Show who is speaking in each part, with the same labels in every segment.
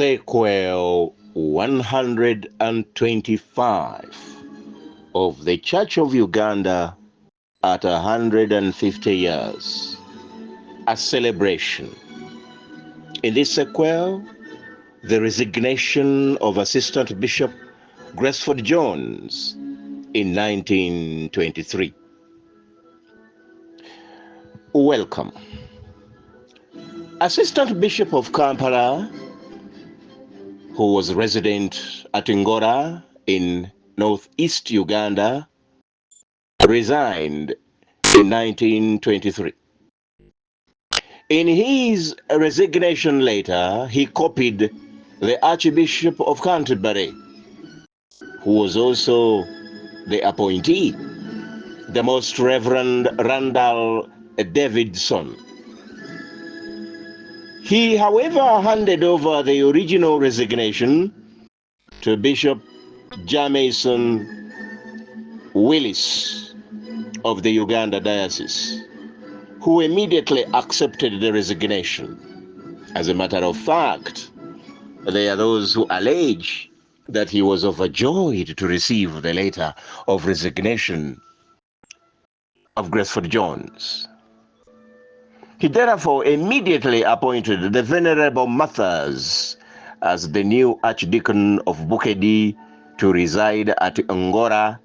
Speaker 1: sequel 125 of the Church of Uganda at 150 years, a celebration. In this sequel, the resignation of Assistant Bishop GRESFORD Jones in 1923. Welcome. Assistant Bishop of Kampala, who was resident at Ngora in northeast Uganda, resigned in 1923. In his resignation letter, he copied the Archbishop of Canterbury, who was also the appointee, the Most Reverend Randall Davidson. He, however, handed over the original resignation to Bishop Jamieson Willis of the Uganda Diocese, who immediately accepted the resignation. As a matter of fact, there are those who allege that he was overjoyed to receive the letter of resignation of GRESFORD Jones. He therefore immediately appointed the Venerable Matthias as the new Archdeacon of Bukedi to reside at Ngora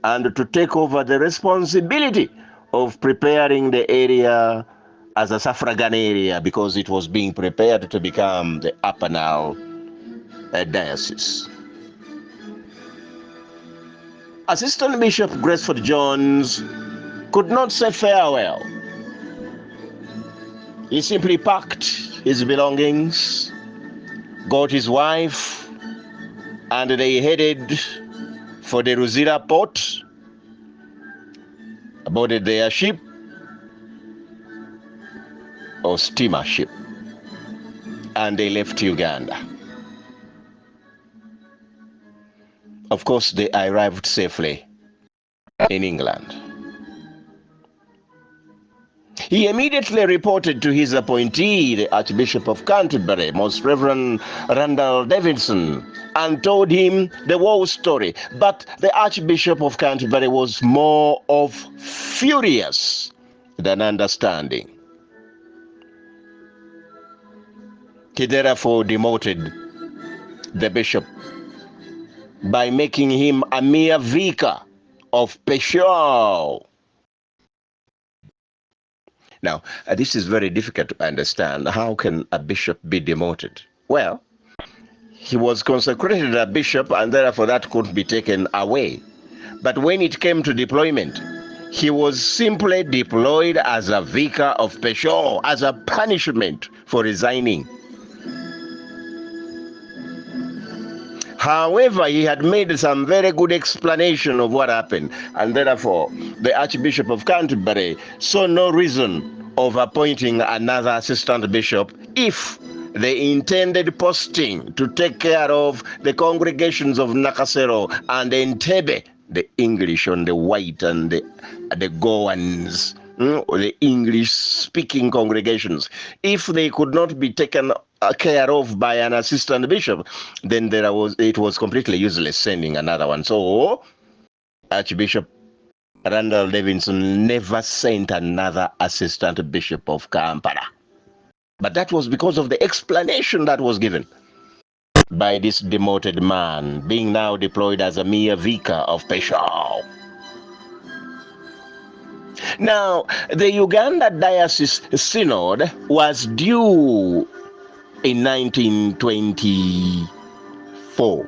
Speaker 1: and to take over the responsibility of preparing the area as a suffragan area, because it was being prepared to become the Upper Nile Diocese. Assistant Bishop GRESFORD Jones could not say farewell. He simply packed his belongings, got his wife, and they headed for the Ruzira port, boarded their ship or steamer ship, and they left Uganda. Of course, they arrived safely in England. He immediately reported to his appointee, the Archbishop of Canterbury, Most Reverend Randall Davidson, and told him the whole story. But the Archbishop of Canterbury was more of furious than understanding. He therefore demoted the bishop by making him a mere vicar of Peshawar. Now, this is very difficult to understand. How can a bishop be demoted? Well, he was consecrated a bishop, and therefore that couldn't be taken away. But when it came to deployment, he was simply deployed as a vicar of Peshawar, as a punishment for resigning. However, he had made some very good explanation of what happened, and therefore the Archbishop of Canterbury saw no reason of appointing another assistant bishop if the intended posting to take care of the congregations of Nakasero and Entebbe, the English on the white and the Goans, the English-speaking congregations, if they could not be taken care of by an assistant bishop, then it was completely useless sending another one. So Archbishop Randall Davidson never sent another assistant bishop of Kampala. But that was because of the explanation that was given by this demoted man, being now deployed as a mere vicar of Peshawar. Now, the Uganda Diocese Synod was due in 1924,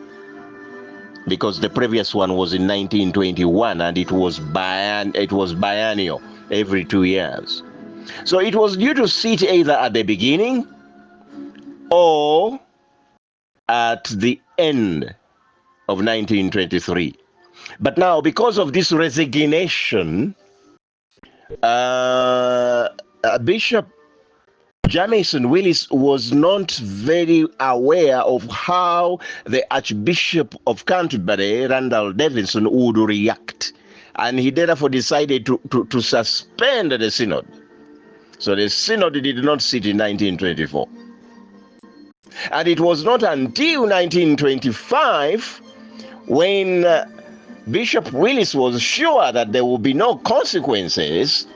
Speaker 1: because the previous one was in 1921, and it was biennial, every 2 years. So it was due to sit either at the beginning or at the end of 1923. But now, because of this resignation, Bishop Jamieson Willis was not very aware of how the Archbishop of Canterbury, Randall Davidson, would react. And he therefore decided to suspend the synod. So the synod did not sit in 1924. And it was not until 1925 when Bishop Willis was sure that there will be no consequences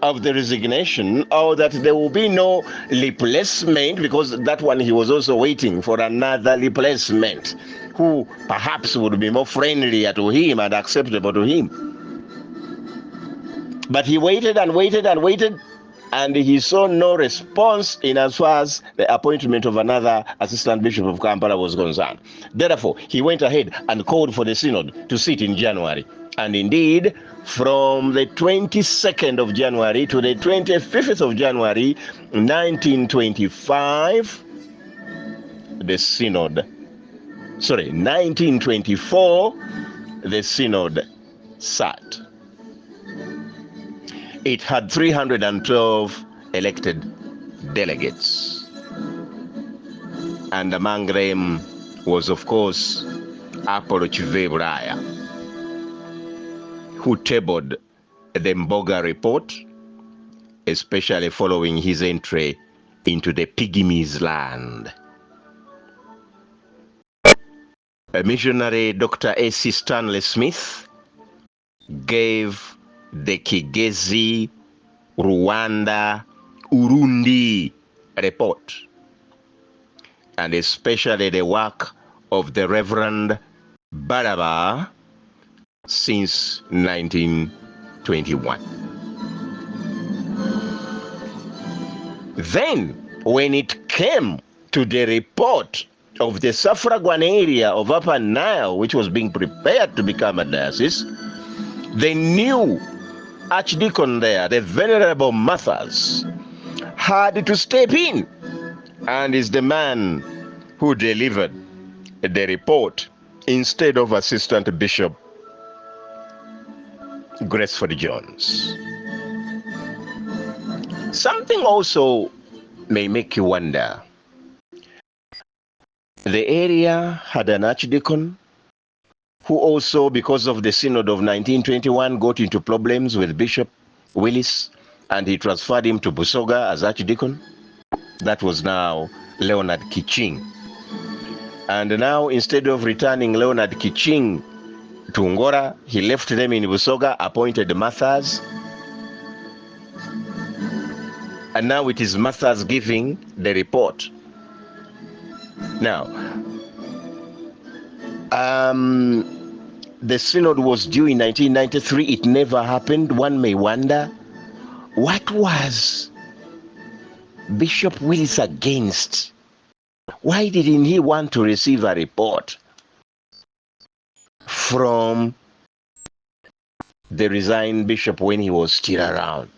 Speaker 1: of the resignation, or that there will be no replacement, because that one he was also waiting for another replacement who perhaps would be more friendly to him and acceptable to him. But he waited and waited and waited, and he saw no response in as far as the appointment of another assistant bishop of Kampala was concerned. Therefore, he went ahead and called for the synod to sit in January. And indeed, from the 22nd of January to the 25th of January 1925, the synod, 1924, the synod sat. It had 312 elected delegates. And among them was, of course, Apollo Chivebraya, who tabled the Mboga report, especially following his entry into the Pygmies land. A missionary, Dr. A.C. Stanley Smith, gave the Kigezi, Rwanda, Urundi report, and especially the work of the Reverend Baraba since 1921. Then, when it came to the report of the Suffragan area of Upper Nile, which was being prepared to become a diocese, the new archdeacon there, the Venerable Matthias, had to step in, and is the man who delivered the report instead of Assistant Bishop GRESFORD Jones. Something also may make you wonder. The area had an archdeacon who also, because of the Synod of 1921, got into problems with Bishop Willis, and he transferred him to Busoga as archdeacon. That was now Leonard Kiching. And now, instead of returning Leonard Kiching to Ngora, he left them in Busoga, appointed Matthias. And now it is Matthias giving the report. Now, the synod was due in 1993. It never happened. One may wonder, what was Bishop Willis against? Why didn't he want to receive a report from the resigned bishop when he was still around?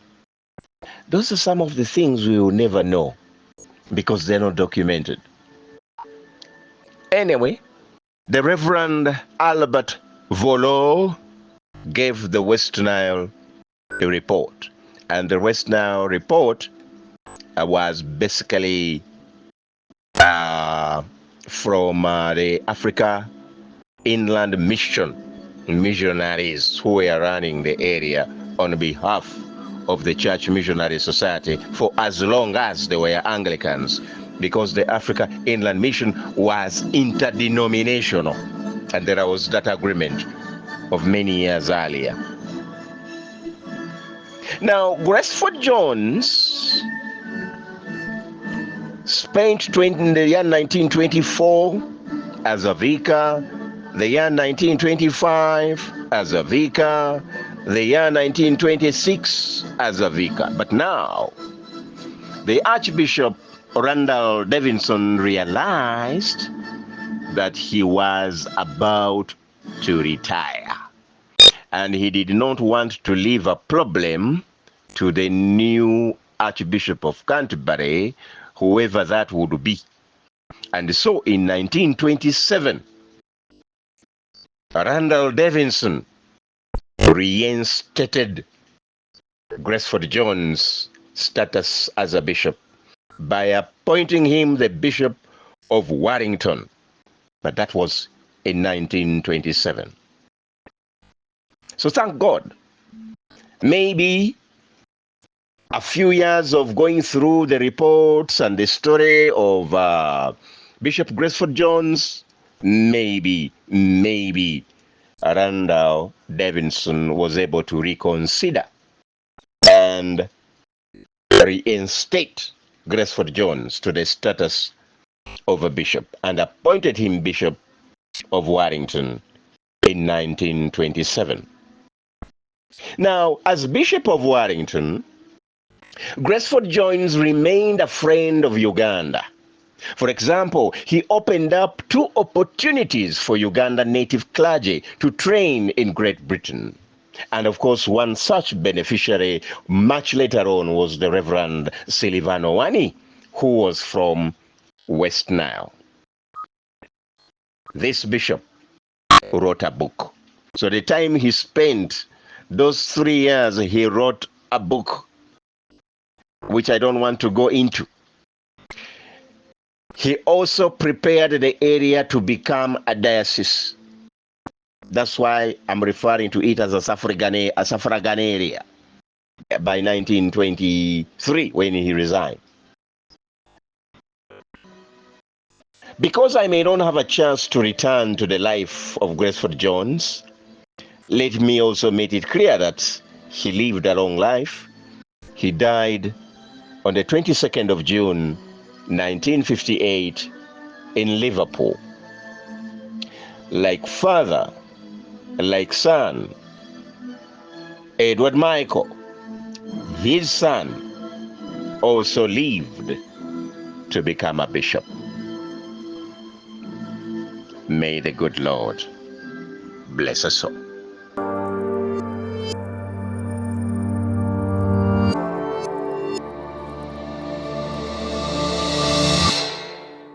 Speaker 1: Those are some of the things we will never know because they're not documented. Anyway, the Reverend Albert Volo gave the West Nile a report, and the West Nile report was basically from the Africa Inland Mission missionaries who were running the area on behalf of the Church Missionary Society for as long as they were Anglicans, because the Africa Inland Mission was interdenominational, and there was that agreement of many years earlier. Now, GRESFORD Jones spent in the year 1924 as a vicar, the year 1925 as a vicar, the year 1926 as a vicar. But now, the Archbishop Randall Davidson realized that he was about to retire, and he did not want to leave a problem to the new Archbishop of Canterbury, whoever that would be. And so in 1927, Randall Davidson reinstated GRESFORD Jones' status as a bishop by appointing him the Bishop of Warrington. But that was in 1927. So thank God. Maybe a few years of going through the reports and the story of Bishop Gresford Jones, maybe Randall Davidson was able to reconsider and reinstate Gresford Jones to the status of a bishop and appointed him Bishop of Warrington in 1927. Now, as Bishop of Warrington, Gresford Jones remained a friend of Uganda. For example, he opened up 2 opportunities for Uganda native clergy to train in Great Britain. And of course, one such beneficiary much later on was the Reverend Silivano Wani, who was from West Nile. This bishop wrote a book. So the time he spent, those 3 years, he wrote a book, which I don't want to go into. He also prepared the area to become a diocese. That's why I'm referring to it as a suffragan area by 1923 when he resigned. Because I may not have a chance to return to the life of Gresford Jones, let me also make it clear that he lived a long life. He died on the 22nd of June, 1958 in Liverpool. Like father, like son, Edward Michael, his son, also lived to become a bishop. May the good Lord bless us all.